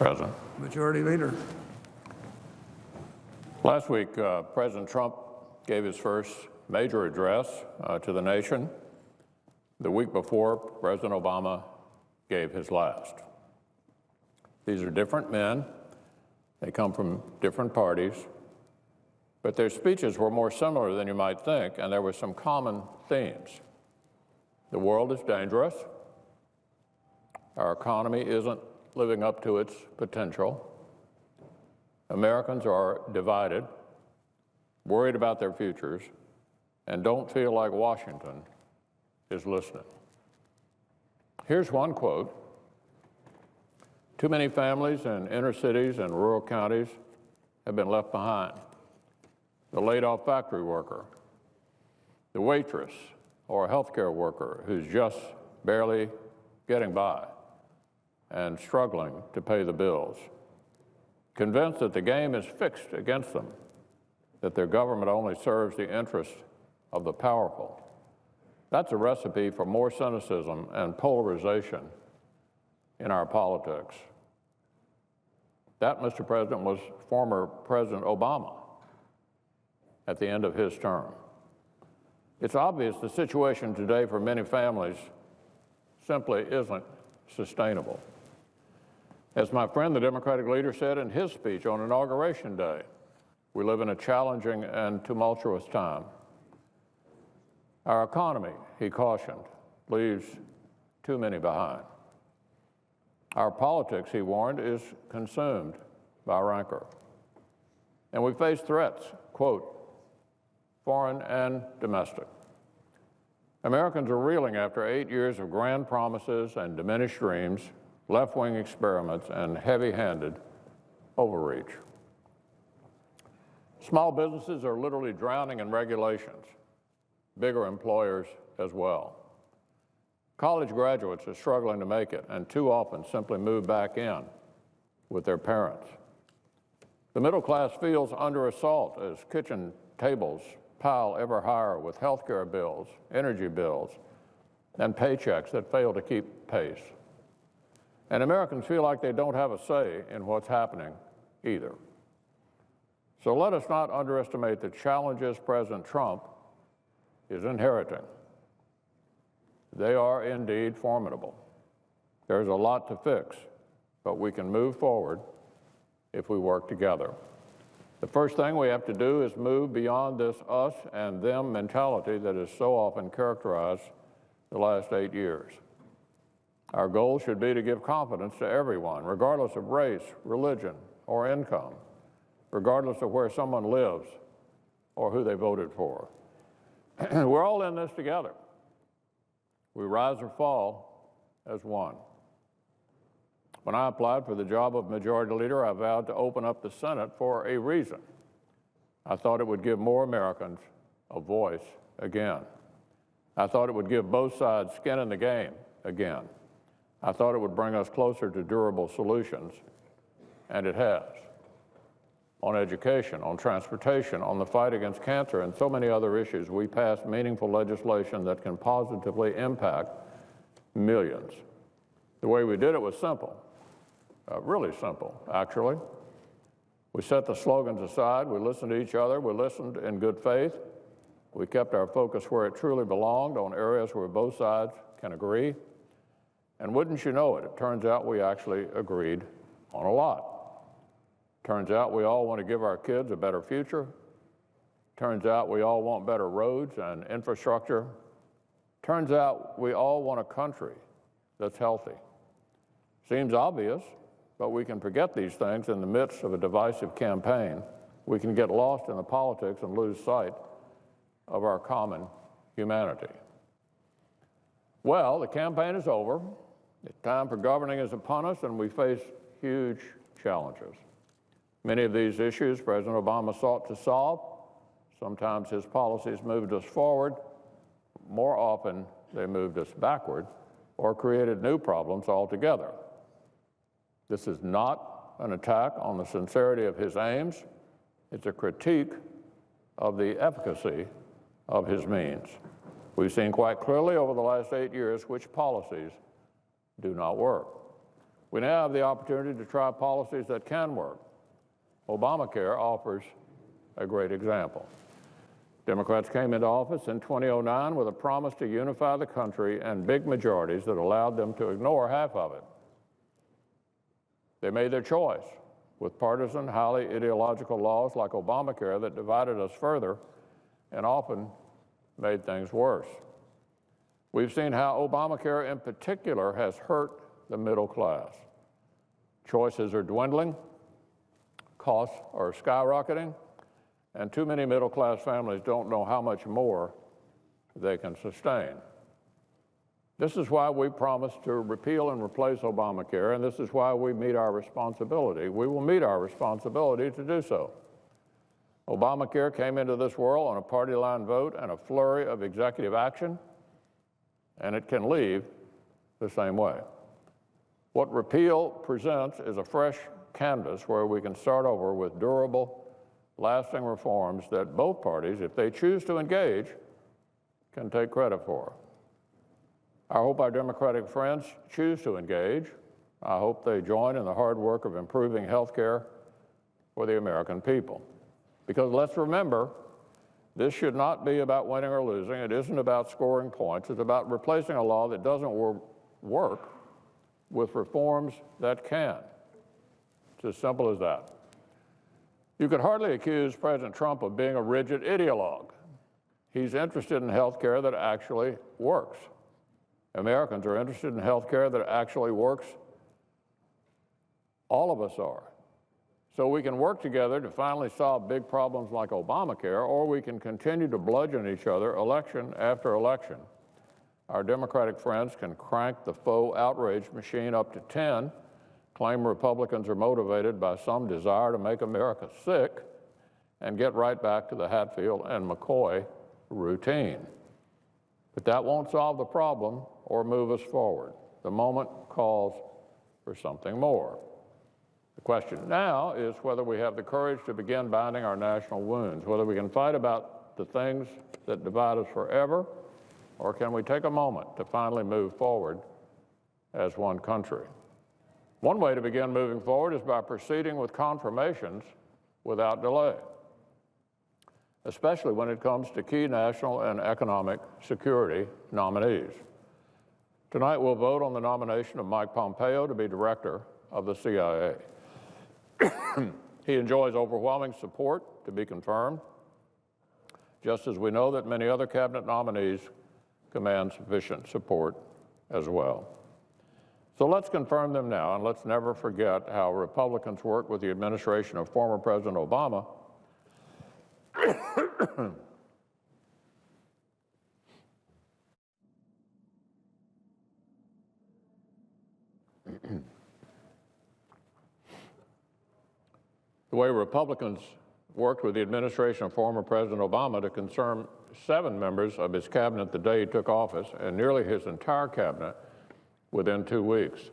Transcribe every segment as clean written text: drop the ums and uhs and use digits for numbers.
President. Majority Leader. Last week, President Trump gave his first major address to the nation. The week before, President Obama gave his last. These are different men. They come from different parties, but their speeches were more similar than you might think, and there were some common themes. The world is dangerous. Our economy isn't living up to its potential. Americans are divided, worried about their futures, and don't feel like Washington is listening. Here's one quote. Too many families in inner cities and rural counties have been left behind. The laid-off factory worker, the waitress or healthcare worker who's just barely getting by and struggling to pay the bills, convinced that the game is fixed against them, that their government only serves the interests of the powerful. That's a recipe for more cynicism and polarization in our politics. That, Mr. President, was former President Obama at the end of his term. It's obvious the situation today for many families simply isn't sustainable. As my friend, the Democratic leader, said in his speech on Inauguration Day, we live in a challenging and tumultuous time. Our economy, he cautioned, leaves too many behind. Our politics, he warned, is consumed by rancor. And we face threats, quote, foreign and domestic. Americans are reeling after 8 years of grand promises and diminished dreams, left-wing experiments, and heavy-handed overreach. Small businesses are literally drowning in regulations, bigger employers as well. College graduates are struggling to make it and too often simply move back in with their parents. The middle class feels under assault as kitchen tables pile ever higher with health care bills, energy bills, and paychecks that fail to keep pace. And Americans feel like they don't have a say in what's happening either. So let us not underestimate the challenges President Trump is inheriting. They are indeed formidable. There's a lot to fix, but we can move forward if we work together. The first thing we have to do is move beyond this us and them mentality that has so often characterized the last 8 years. Our goal should be to give confidence to everyone, regardless of race, religion, or income, regardless of where someone lives or who they voted for. We're all in this together. We rise or fall as one. When I applied for the job of Majority Leader, I vowed to open up the Senate for a reason. I thought it would give more Americans a voice again. I thought it would give both sides skin in the game again. I thought it would bring us closer to durable solutions, and it has. On education, on transportation, on the fight against cancer, and so many other issues, we passed meaningful legislation that can positively impact millions. The way we did it was simple, really simple, actually. We set the slogans aside, we listened to each other, we listened in good faith, we kept our focus where it truly belonged, on areas where both sides can agree. And wouldn't you know it, it turns out we actually agreed on a lot. Turns out we all want to give our kids a better future. Turns out we all want better roads and infrastructure. Turns out we all want a country that's healthy. Seems obvious, but we can forget these things in the midst of a divisive campaign. We can get lost in the politics and lose sight of our common humanity. Well, the campaign is over. The time for governing is upon us, and we face huge challenges. Many of these issues President Obama sought to solve. Sometimes his policies moved us forward. More often, they moved us backward or created new problems altogether. This is not an attack on the sincerity of his aims. It's a critique of the efficacy of his means. We've seen quite clearly over the last 8 years which policies do not work. We now have the opportunity to try policies that can work. Obamacare offers a great example. Democrats came into office in 2009 with a promise to unify the country and big majorities that allowed them to ignore half of it. They made their choice with partisan, highly ideological laws like Obamacare that divided us further and often made things worse. We've seen how Obamacare in particular has hurt the middle class. Choices are dwindling, costs are skyrocketing, and too many middle-class families don't know how much more they can sustain. This is why we promised to repeal and replace Obamacare, and this is why we meet our responsibility. We will meet our responsibility to do so. Obamacare came into this world on a party line vote and a flurry of executive action, and it can leave the same way. What repeal presents is a fresh canvas where we can start over with durable, lasting reforms that both parties, if they choose to engage, can take credit for. I hope our Democratic friends choose to engage. I hope they join in the hard work of improving health care for the American people. Because let's remember, this should not be about winning or losing. It isn't about scoring points. It's about replacing a law that doesn't work with reforms that can. It's as simple as that. You could hardly accuse President Trump of being a rigid ideologue. He's interested in health care that actually works. Americans are interested in health care that actually works. All of us are. So we can work together to finally solve big problems like Obamacare, or we can continue to bludgeon each other election after election. Our Democratic friends can crank the faux outrage machine up to 10, claim Republicans are motivated by some desire to make America sick, and get right back to the Hatfield and McCoy routine. But that won't solve the problem or move us forward. The moment calls for something more. The question now is whether we have the courage to begin binding our national wounds, whether we can fight about the things that divide us forever, or can we take a moment to finally move forward as one country? One way to begin moving forward is by proceeding with confirmations without delay, especially when it comes to key national and economic security nominees. Tonight we'll vote on the nomination of Mike Pompeo to be director of the CIA. He enjoys overwhelming support to be confirmed, just as we know that many other cabinet nominees command sufficient support as well. So let's confirm them now, and let's never forget how Republicans worked with the administration of former President Obama the way Republicans worked with the administration of former President Obama to confirm 7 members of his cabinet the day he took office, and nearly his entire cabinet within 2 weeks.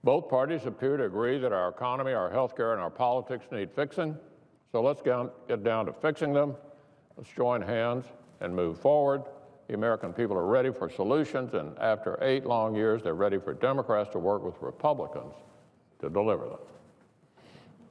Both parties appear to agree that our economy, our health care, and our politics need fixing. So let's get down to fixing them. Let's join hands and move forward. The American people are ready for solutions, and after 8 long years, they're ready for Democrats to work with Republicans to deliver them.